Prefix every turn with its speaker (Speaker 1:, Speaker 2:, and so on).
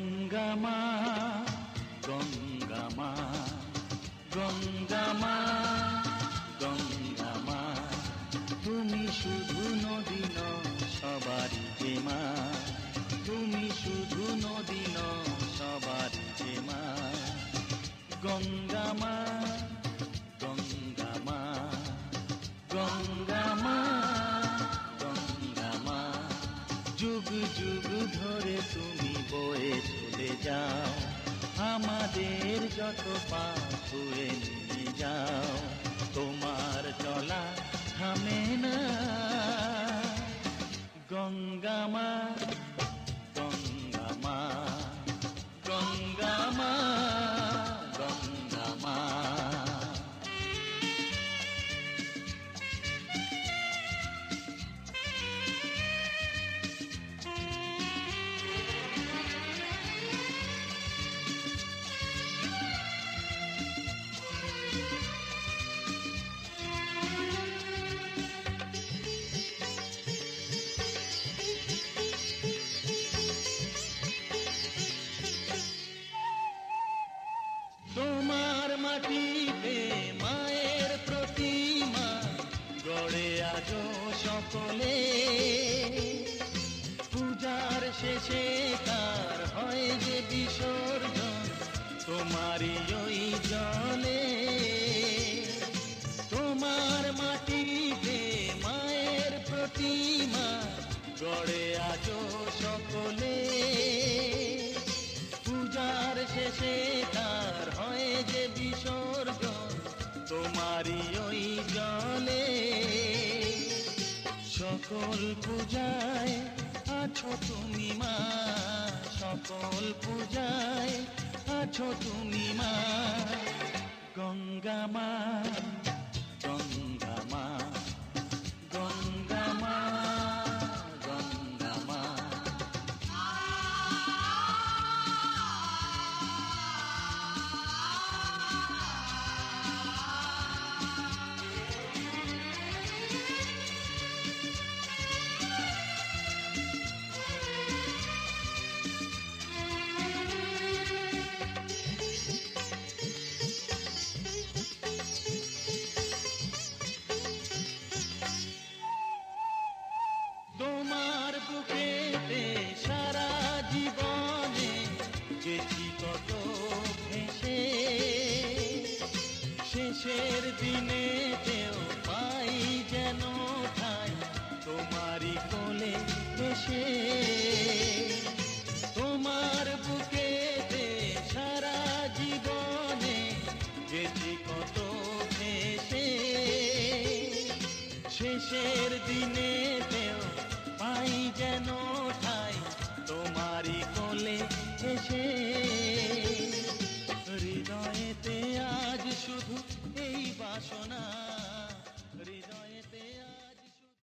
Speaker 1: গঙ্গা মা, গঙ্গা মা, গঙ্গা মা, গঙ্গা মা, তুমি শুধু নদী নও সবারই যে মা, তুমি শুধু নদী নও সবারই যে মা। গঙ্গা মা, গঙ্গা মা, গঙ্গা মা, গঙ্গা মা, যুগ যুগ ধরে তুমি বয়ে চলে যাও, আমাদের যত পাপ ধুয়ে নিয়ে যাও, তোমার চলা থামে না। গঙ্গা মা, গঙ্গা মা, গঙ্গা মা, গঙ্গা মা। তোমার মাটিতে মায়ের প্রতিমা গড়ে আজো সকলে, পূজার শেষে তার হয় যে বিসর্জন তোমারই ওই জলে। তোমার মাটিতে মায়ের প্রতিমা গড়ে আজো সকলে, পূজার শেষে তার হয় যে বিসর্জন তোমারই ওই জলে। সকল পূজায় আছো তুমি মা, সকল পূজায় আছো তুমি মা। গঙ্গা মা,